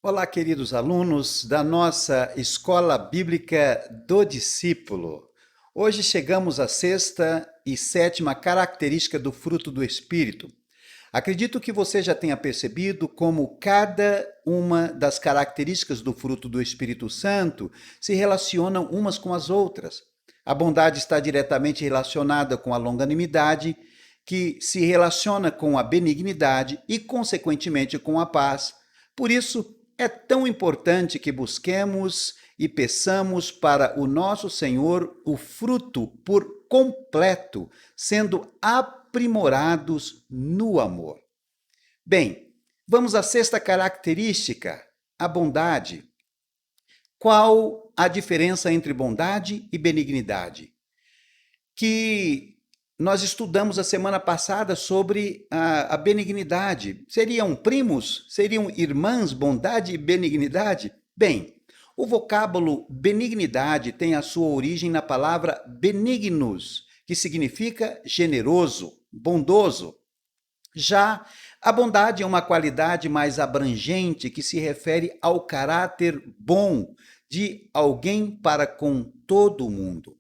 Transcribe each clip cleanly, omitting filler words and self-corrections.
Olá, queridos alunos da nossa Escola Bíblica do Discípulo. Hoje chegamos à sexta e sétima característica do fruto do Espírito. Acredito que você já tenha percebido como cada uma das características do fruto do Espírito Santo se relacionam umas com as outras. A bondade está diretamente relacionada com a longanimidade, que se relaciona com a benignidade e, consequentemente, com a paz. Por isso, é tão importante que busquemos e peçamos para o nosso Senhor o fruto por completo, sendo aprimorados no amor. Bem, vamos à sexta característica, a bondade. Qual a diferença entre bondade e benignidade? Que nós estudamos a semana passada sobre a benignidade. Seriam primos? Seriam irmãs, bondade e benignidade? Bem, o vocábulo benignidade tem a sua origem na palavra benignus, que significa generoso, bondoso. Já a bondade é uma qualidade mais abrangente que se refere ao caráter bom de alguém para com todo mundo.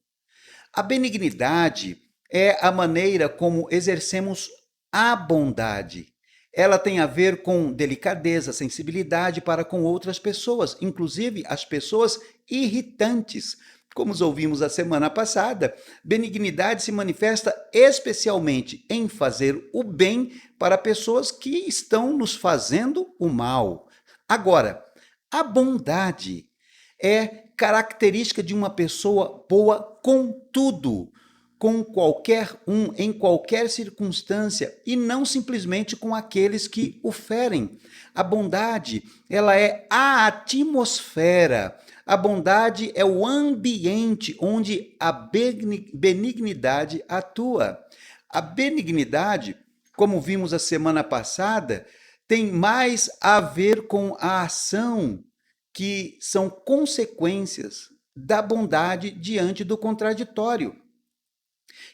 A benignidade é a maneira como exercemos a bondade. Ela tem a ver com delicadeza, sensibilidade para com outras pessoas, inclusive as pessoas irritantes. Como ouvimos a semana passada, benignidade se manifesta especialmente em fazer o bem para pessoas que estão nos fazendo o mal. Agora, a bondade é característica de uma pessoa boa com tudo, com qualquer um, em qualquer circunstância, e não simplesmente com aqueles que o ferem. A bondade, ela é a atmosfera. A bondade é o ambiente onde a benignidade atua. A benignidade, como vimos a semana passada, tem mais a ver com a ação, que são consequências da bondade diante do contraditório.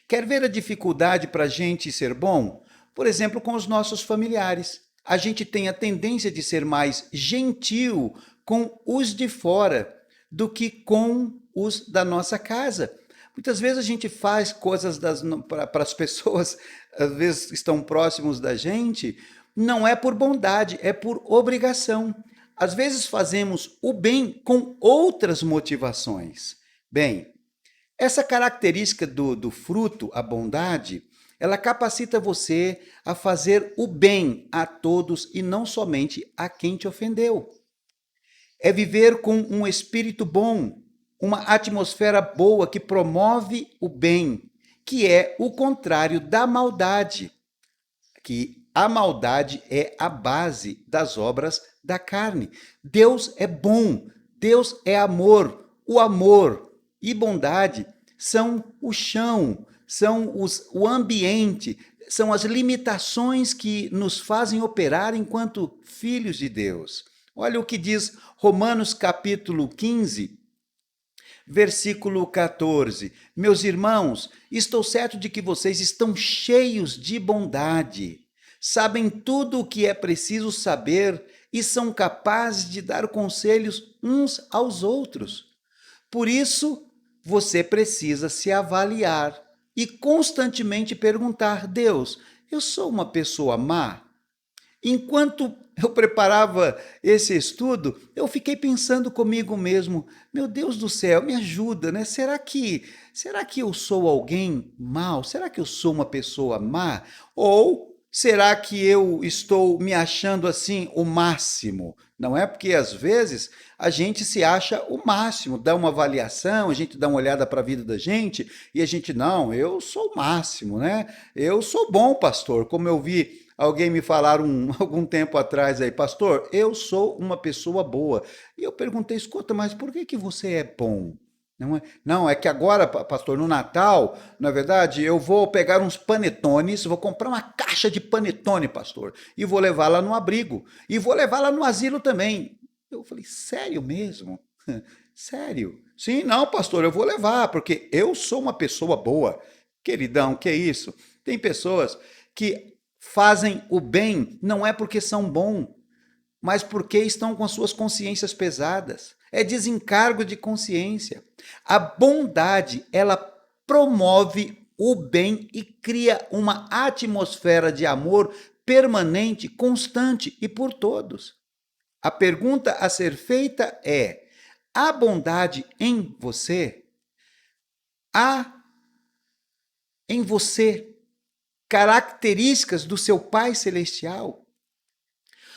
Quer ver a dificuldade para a gente ser bom? Por exemplo, com os nossos familiares. A gente tem a tendência de ser mais gentil com os de fora do que com os da nossa casa. Muitas vezes a gente faz coisas para as pessoas, às vezes estão próximos da gente, não é por bondade, é por obrigação. Às vezes fazemos o bem com outras motivações. Bem, essa característica do fruto, a bondade, ela capacita você a fazer o bem a todos e não somente a quem te ofendeu. É viver com um espírito bom, uma atmosfera boa que promove o bem, que é o contrário da maldade, que a maldade é a base das obras da carne. Deus é bom, Deus é amor. O amor e bondade são o chão, são o ambiente, são as limitações que nos fazem operar enquanto filhos de Deus. Olha o que diz Romanos capítulo 15, versículo 14. Meus irmãos, estou certo de que vocês estão cheios de bondade, sabem tudo o que é preciso saber e são capazes de dar conselhos uns aos outros. Por isso, você precisa se avaliar e constantemente perguntar: Deus, eu sou uma pessoa má? Enquanto eu preparava esse estudo, eu fiquei pensando comigo mesmo: meu Deus do céu, me ajuda, né? Será que eu sou alguém mau? Será que eu sou uma pessoa má? Ou será que eu estou me achando assim o máximo? Não é porque às vezes a gente se acha o máximo, dá uma avaliação, a gente dá uma olhada para a vida da gente e a gente, não, eu sou o máximo, né? Eu sou bom, pastor, como eu vi alguém me falar algum tempo atrás aí, pastor, eu sou uma pessoa boa. E eu perguntei, escuta, mas por que você é bom? Não, é que agora, pastor, no Natal, na verdade, eu vou pegar uns panetones, vou comprar uma caixa de panetone, pastor, e vou levar lá no abrigo, e vou levar lá no asilo também. Eu falei, sério mesmo? Sério? Sim, não, pastor, eu vou levar, porque eu sou uma pessoa boa. Queridão, que isso? Tem pessoas que fazem o bem não é porque são bons, mas porque estão com as suas consciências pesadas. É desencargo de consciência. A bondade, ela promove o bem e cria uma atmosfera de amor permanente, constante e por todos. A pergunta a ser feita é: há bondade em você? Há em você características do seu Pai Celestial?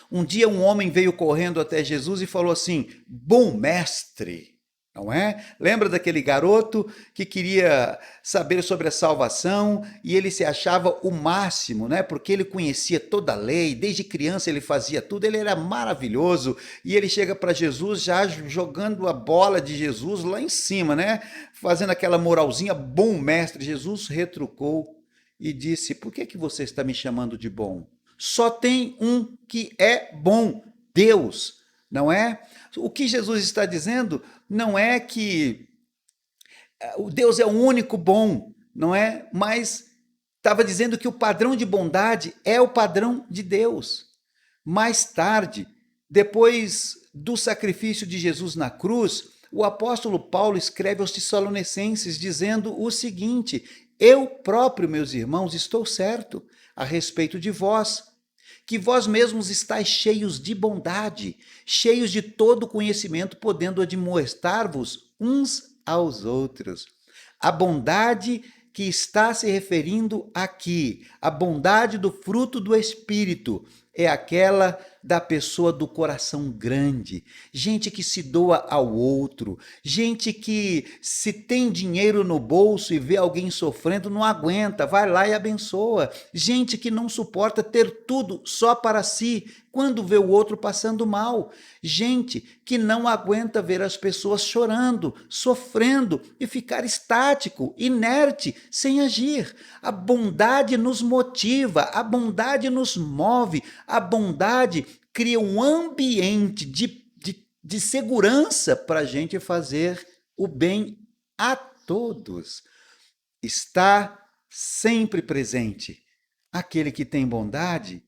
Um dia um homem veio correndo até Jesus e falou assim: bom mestre, não é? Lembra daquele garoto que queria saber sobre a salvação e ele se achava o máximo, né? Porque ele conhecia toda a lei, desde criança ele fazia tudo, ele era maravilhoso. E ele chega para Jesus já jogando a bola de Jesus lá em cima, né? Fazendo aquela moralzinha, bom mestre. Jesus retrucou e disse: por que você está me chamando de bom? Só tem um que é bom, Deus, não é? O que Jesus está dizendo não é que o Deus é o único bom, não é? Mas estava dizendo que o padrão de bondade é o padrão de Deus. Mais tarde, depois do sacrifício de Jesus na cruz, o apóstolo Paulo escreve aos Tessalonicenses dizendo o seguinte: eu próprio, meus irmãos, estou certo a respeito de vós, que vós mesmos estáis cheios de bondade, cheios de todo conhecimento, podendo admoestar-vos uns aos outros. A bondade que está se referindo aqui, a bondade do fruto do Espírito, é aquela da pessoa do coração grande, gente que se doa ao outro, gente que se tem dinheiro no bolso e vê alguém sofrendo, não aguenta, vai lá e abençoa, gente que não suporta ter tudo só para si, quando vê o outro passando mal, gente que não aguenta ver as pessoas chorando, sofrendo e ficar estático, inerte, sem agir. A bondade nos motiva, a bondade nos move, a bondade cria um ambiente de segurança para a gente fazer o bem a todos. Está sempre presente aquele que tem bondade,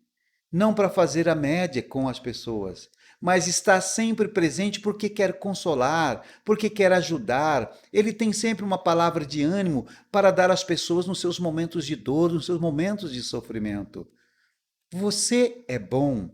não para fazer a média com as pessoas, mas está sempre presente porque quer consolar, porque quer ajudar. Ele tem sempre uma palavra de ânimo para dar às pessoas nos seus momentos de dor, nos seus momentos de sofrimento. Você é bom.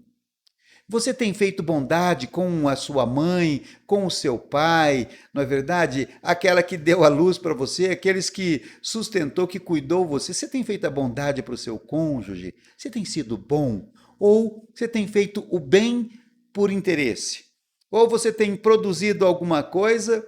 Você tem feito bondade com a sua mãe, com o seu pai, não é verdade? Aquela que deu a luz para você, aqueles que sustentou, que cuidou você. Você tem feito a bondade para o seu cônjuge? Você tem sido bom? Ou você tem feito o bem por interesse? Ou você tem produzido alguma coisa,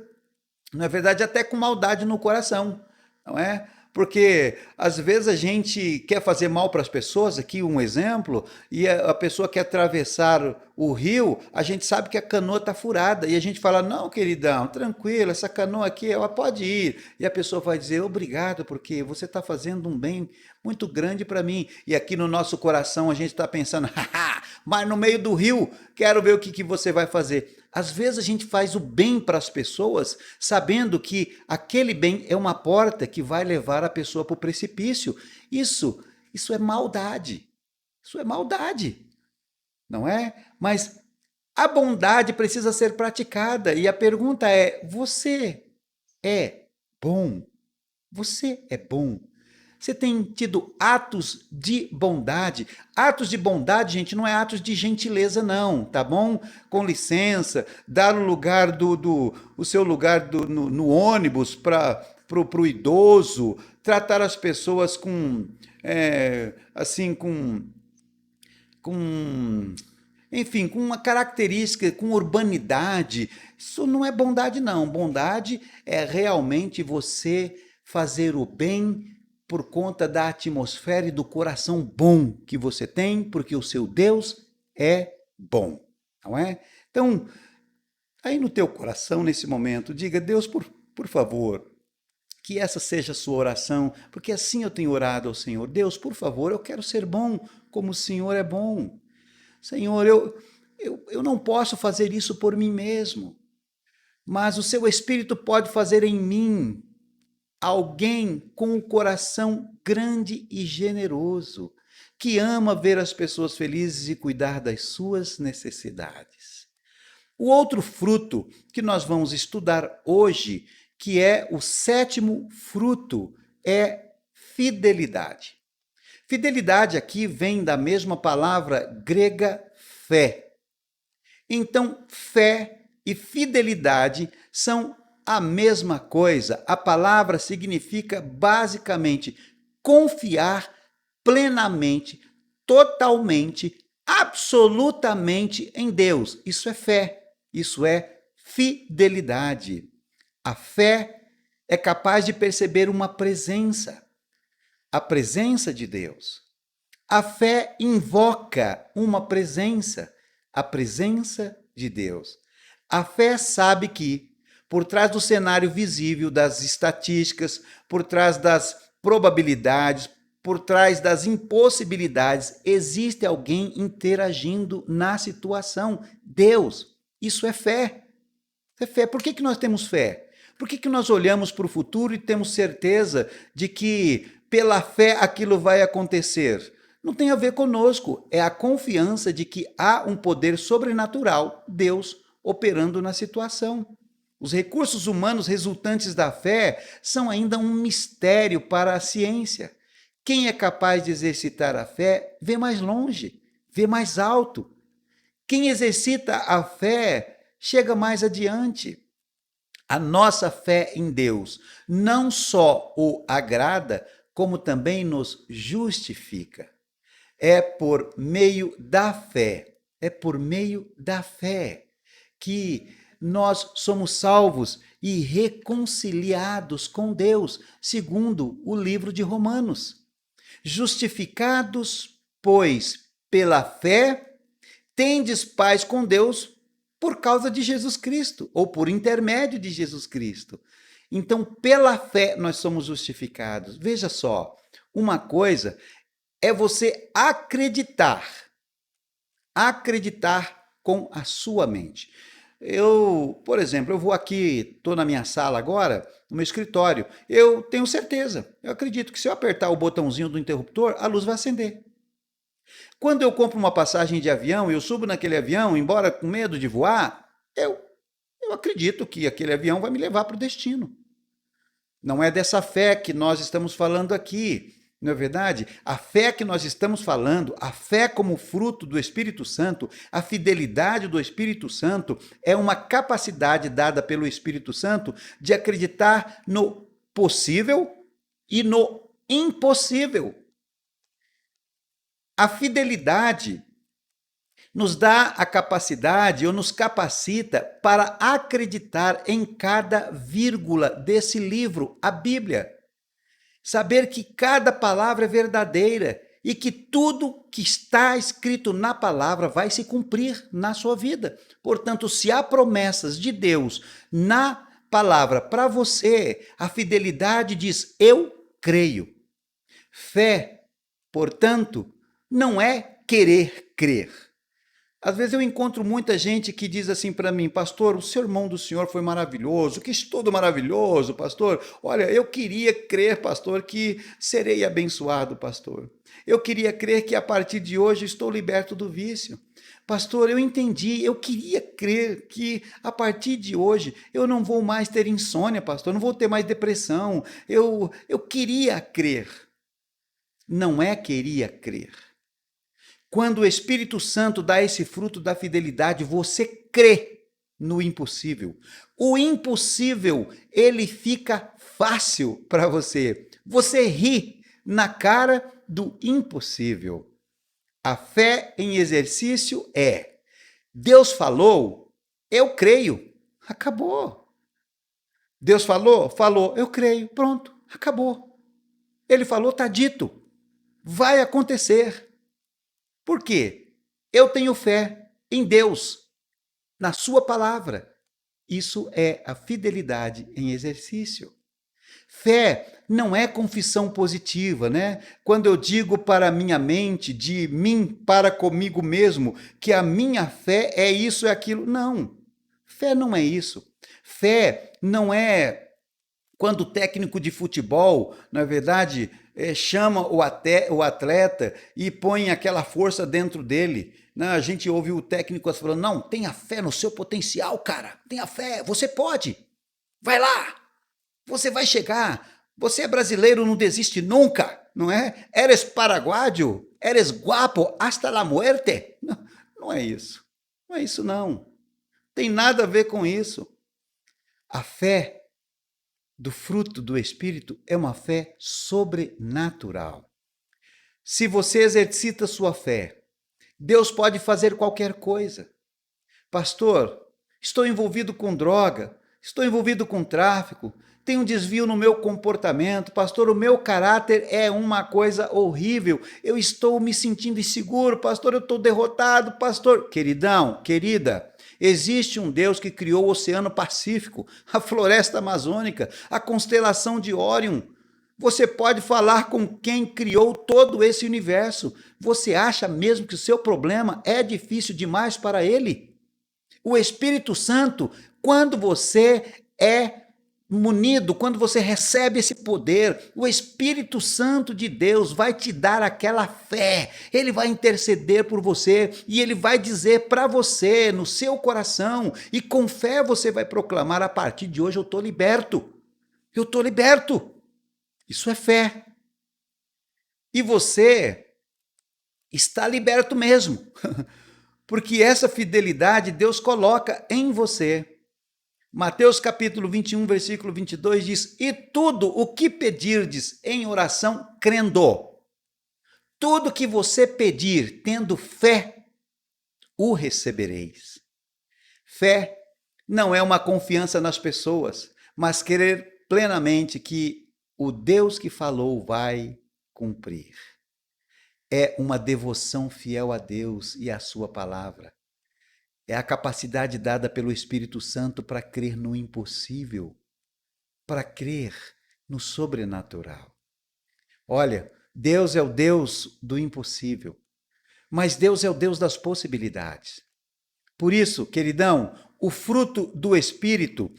na verdade, até com maldade no coração, não é? Porque às vezes a gente quer fazer mal para as pessoas, aqui um exemplo, e a pessoa quer atravessar o rio, a gente sabe que a canoa está furada, e a gente fala: não, queridão, tranquilo, essa canoa aqui, ela pode ir. E a pessoa vai dizer: obrigado, porque você está fazendo um bem muito grande para mim. E aqui no nosso coração a gente está pensando: haha, mas no meio do rio, quero ver o que você vai fazer. Às vezes a gente faz o bem para as pessoas, sabendo que aquele bem é uma porta que vai levar a pessoa para o precipício. Isso é maldade. Isso é maldade, não é? Mas a bondade precisa ser praticada. E a pergunta é: você é bom? Você é bom? Você tem tido atos de bondade? Atos de bondade, gente, não é atos de gentileza, não, tá bom? Com licença, dar o lugar o seu lugar no ônibus para o idoso, tratar as pessoas com, assim, com, enfim, com uma característica, com urbanidade. Isso não é bondade, não. Bondade é realmente você fazer o bem por conta da atmosfera e do coração bom que você tem, porque o seu Deus é bom, não é? Então, aí no teu coração, nesse momento, diga: Deus, por favor, que essa seja a sua oração, porque assim eu tenho orado ao Senhor. Deus, por favor, eu quero ser bom como o Senhor é bom. Senhor, eu não posso fazer isso por mim mesmo, mas o seu Espírito pode fazer em mim alguém com o coração grande e generoso, que ama ver as pessoas felizes e cuidar das suas necessidades. O outro fruto que nós vamos estudar hoje, que é o sétimo fruto, é fidelidade. Fidelidade aqui vem da mesma palavra grega fé. Então, fé e fidelidade são a mesma coisa. A palavra significa basicamente confiar plenamente, totalmente, absolutamente em Deus. Isso é fé, isso é fidelidade. A fé é capaz de perceber uma presença, a presença de Deus. A fé invoca uma presença, a presença de Deus. A fé sabe que, por trás do cenário visível, das estatísticas, por trás das probabilidades, por trás das impossibilidades, existe alguém interagindo na situação. Deus. Isso é fé. Isso é fé. Por que nós temos fé? Por que nós olhamos para o futuro e temos certeza de que, pela fé, aquilo vai acontecer? Não tem a ver conosco. É a confiança de que há um poder sobrenatural, Deus, operando na situação. Os recursos humanos resultantes da fé são ainda um mistério para a ciência. Quem é capaz de exercitar a fé vê mais longe, vê mais alto. Quem exercita a fé chega mais adiante. A nossa fé em Deus não só o agrada, como também nos justifica. É por meio da fé, que nós somos salvos e reconciliados com Deus, segundo o livro de Romanos. Justificados, pois, pela fé, tendes paz com Deus por causa de Jesus Cristo, ou por intermédio de Jesus Cristo. Então, pela fé, nós somos justificados. Veja só, uma coisa é você acreditar com a sua mente. Por exemplo, eu vou aqui, estou na minha sala agora, no meu escritório, eu tenho certeza, eu acredito que se eu apertar o botãozinho do interruptor, a luz vai acender. Quando eu compro uma passagem de avião e eu subo naquele avião, embora com medo de voar, eu acredito que aquele avião vai me levar para o destino. Não é dessa fé que nós estamos falando aqui. Não é verdade? A fé que nós estamos falando, a fé como fruto do Espírito Santo, a fidelidade do Espírito Santo, é uma capacidade dada pelo Espírito Santo de acreditar no possível e no impossível. A fidelidade nos dá a capacidade ou nos capacita para acreditar em cada vírgula desse livro, a Bíblia. Saber que cada palavra é verdadeira e que tudo que está escrito na palavra vai se cumprir na sua vida. Portanto, se há promessas de Deus na palavra para você, a fidelidade diz: eu creio. Fé, portanto, não é querer crer. Às vezes eu encontro muita gente que diz assim para mim: pastor, o sermão do senhor foi maravilhoso, que estudo maravilhoso, pastor. Olha, eu queria crer, pastor, que serei abençoado, pastor. Eu queria crer que a partir de hoje estou liberto do vício. Pastor, eu entendi, eu queria crer que a partir de hoje eu não vou mais ter insônia, pastor, não vou ter mais depressão. Eu queria crer. Não é queria crer. Quando o Espírito Santo dá esse fruto da fidelidade, você crê no impossível. O impossível, ele fica fácil para você. Você ri na cara do impossível. A fé em exercício é: Deus falou, eu creio. Acabou. Deus falou? Falou, eu creio. Pronto, acabou. Ele falou, está dito. Vai acontecer. Por quê? Eu tenho fé em Deus, na sua palavra. Isso é a fidelidade em exercício. Fé não é confissão positiva, né? Quando eu digo para a minha mente, de mim para comigo mesmo, que a minha fé é isso e aquilo. Não. Fé não é isso. Fé não é quando o técnico de futebol, na verdade, chama o atleta e põe aquela força dentro dele. Né? A gente ouve o técnico falando, não, tenha fé no seu potencial, cara. Tenha fé, você pode. Vai lá, você vai chegar. Você é brasileiro, não desiste nunca, não é? Eres paraguaio, eres guapo hasta la muerte. Não, não é isso. Não é isso, não. Tem nada a ver com isso. A fé do fruto do Espírito é uma fé sobrenatural. Se você exercita sua fé, Deus pode fazer qualquer coisa. Pastor, estou envolvido com droga, estou envolvido com tráfico, tem um desvio no meu comportamento, pastor, o meu caráter é uma coisa horrível, eu estou me sentindo inseguro, pastor, eu estou derrotado, pastor. Queridão, querida, existe um Deus que criou o Oceano Pacífico, a floresta amazônica, a constelação de Órion. Você pode falar com quem criou todo esse universo. Você acha mesmo que o seu problema é difícil demais para ele? O Espírito Santo, quando você é munido, quando você recebe esse poder, o Espírito Santo de Deus vai te dar aquela fé, ele vai interceder por você e ele vai dizer para você, no seu coração, e com fé você vai proclamar, a partir de hoje eu estou liberto, eu estou liberto. Isso é fé. E você está liberto mesmo, porque essa fidelidade Deus coloca em você. Mateus capítulo 21, versículo 22 diz, e tudo o que pedirdes em oração, crendo. Tudo que você pedir, tendo fé, o recebereis. Fé não é uma confiança nas pessoas, mas crer plenamente que o Deus que falou vai cumprir. É uma devoção fiel a Deus e à sua palavra. É a capacidade dada pelo Espírito Santo para crer no impossível, para crer no sobrenatural. Olha, Deus é o Deus do impossível, mas Deus é o Deus das possibilidades. Por isso, queridão, o fruto do Espírito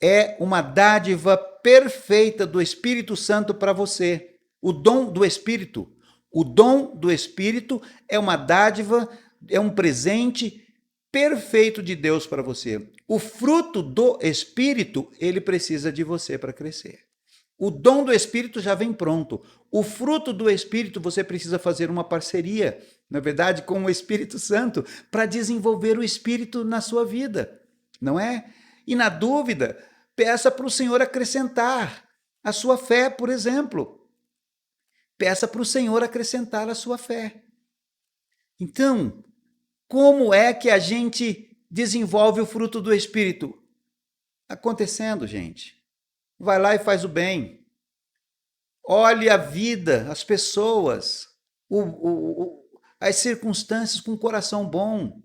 é uma dádiva perfeita do Espírito Santo para você. O dom do Espírito. O dom do Espírito é uma dádiva, é um presente perfeito de Deus para você. O fruto do Espírito, ele precisa de você para crescer. O dom do Espírito já vem pronto. O fruto do Espírito, você precisa fazer uma parceria, na verdade, com o Espírito Santo, para desenvolver o Espírito na sua vida, não é? E na dúvida, peça para o Senhor acrescentar a sua fé, por exemplo. Peça para o Senhor acrescentar a sua fé. Então, como é que a gente desenvolve o fruto do Espírito? Acontecendo, gente. Vai lá e faz o bem. Olhe a vida, as pessoas, as circunstâncias com um coração bom.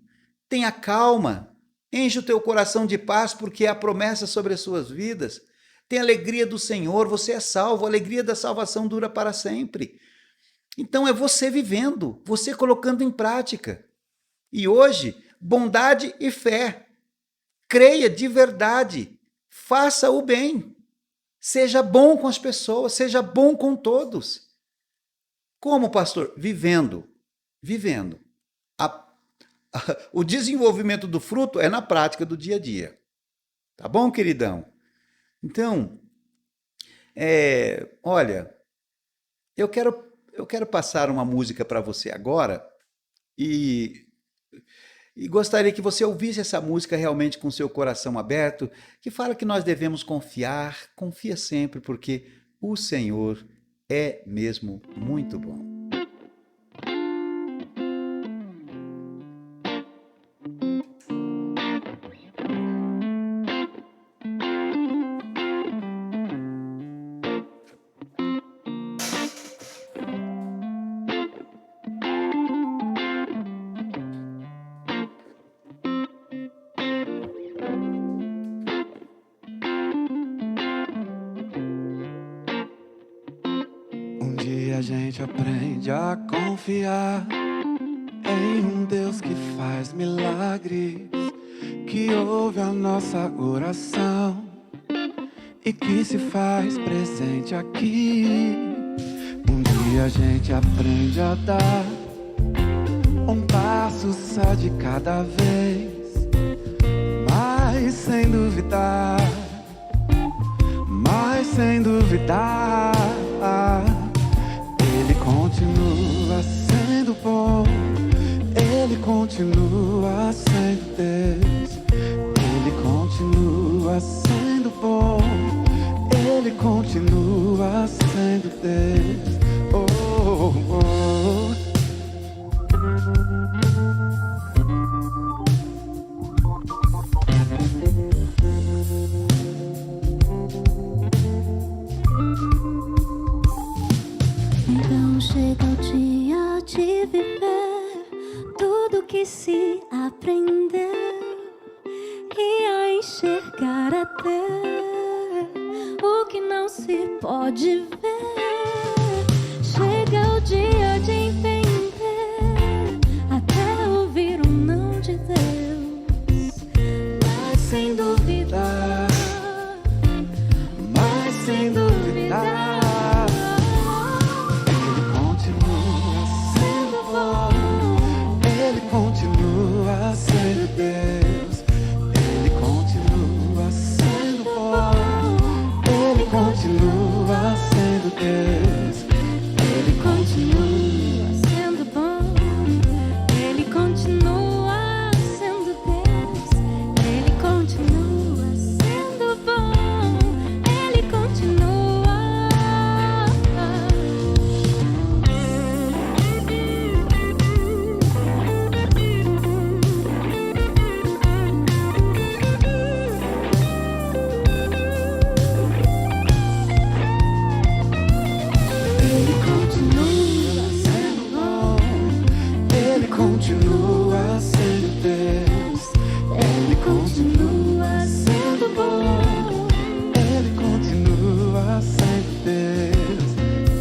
Tenha calma. Enche o teu coração de paz, porque há promessa sobre as suas vidas. Tenha alegria do Senhor, você é salvo. A alegria da salvação dura para sempre. Então é você vivendo, você colocando em prática. E hoje, bondade e fé. Creia de verdade. Faça o bem. Seja bom com as pessoas, seja bom com todos. Como, pastor? Vivendo. Vivendo. O desenvolvimento do fruto é na prática do dia a dia. Tá bom, queridão? Então, olha, eu quero passar uma música para você agora e gostaria que você ouvisse essa música realmente com seu coração aberto, que fala que nós devemos confiar, confia sempre, porque o Senhor é mesmo muito bom. A gente aprende a confiar em um Deus que faz milagres, que ouve a nossa oração e que se faz presente aqui. Um a gente aprende a dar um passo só de cada vez, mas sem duvidar, mas sem duvidar. Ele continua sendo bom, ele continua sendo Deus, ele continua sendo bom, ele continua sendo Deus. Oh, oh, oh. Então chega o dia de viver tudo que se aprendeu e a enxergar até o que não se pode ver. Chega o dia de entender até ouvir um não de Deus, mas sem duvidar, Mas sem duvidar, ele continua sendo bom, ele continua sendo Deus, ele continua sendo bom, ele continua sendo Deus, ele continua sendo bom, ele continua sendo Deus, ele continua sendo bom, ele continua. Ele continua sendo bom, ele continua sendo Deus, ele continua sendo bom, ele continua sendo Deus.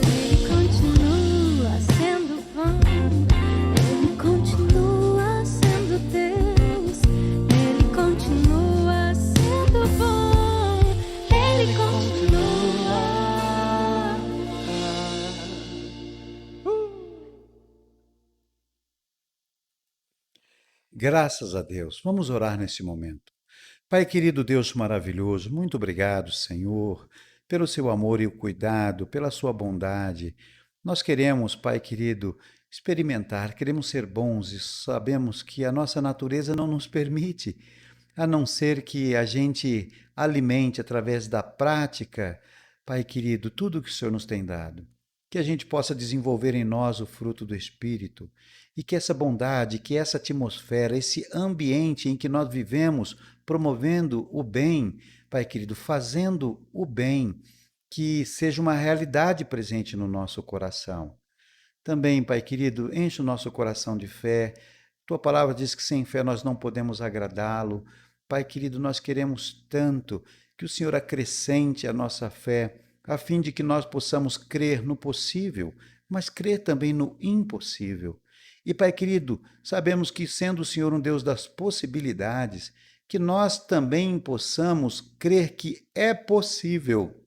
Ele continua sendo bom, ele continua sendo Deus, ele continua sendo bom, ele continua. Graças a Deus. Vamos orar nesse momento. Pai querido, Deus maravilhoso, muito obrigado, Senhor, pelo seu amor e o cuidado, pela sua bondade. Nós queremos, Pai querido, experimentar, queremos ser bons e sabemos que a nossa natureza não nos permite, a não ser que a gente alimente através da prática, Pai querido, tudo que o Senhor nos tem dado. Que a gente possa desenvolver em nós o fruto do Espírito e que essa bondade, que essa atmosfera, esse ambiente em que nós vivemos, promovendo o bem, Pai querido, fazendo o bem, que seja uma realidade presente no nosso coração. Também, Pai querido, enche o nosso coração de fé. Tua palavra diz que sem fé nós não podemos agradá-lo. Pai querido, nós queremos tanto que o Senhor acrescente a nossa fé, a fim de que nós possamos crer no possível, mas crer também no impossível. E, Pai querido, sabemos que, sendo o Senhor um Deus das possibilidades, que nós também possamos crer que é possível.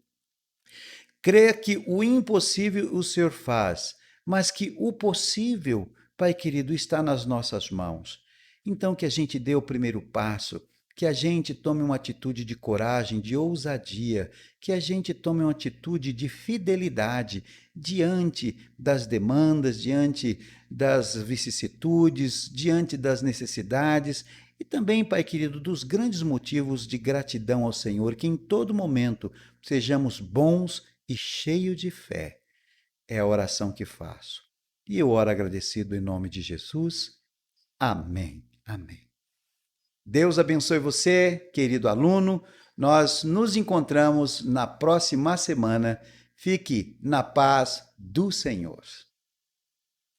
Crer que o impossível o Senhor faz, mas que o possível, Pai querido, está nas nossas mãos. Então, que a gente dê o primeiro passo, que a gente tome uma atitude de coragem, de ousadia, que a gente tome uma atitude de fidelidade diante das demandas, diante das vicissitudes, diante das necessidades e também, Pai querido, dos grandes motivos de gratidão ao Senhor, que em todo momento sejamos bons e cheios de fé. É a oração que faço. E eu oro agradecido em nome de Jesus. Amém. Amém. Deus abençoe você, querido aluno. Nós nos encontramos na próxima semana. Fique na paz do Senhor.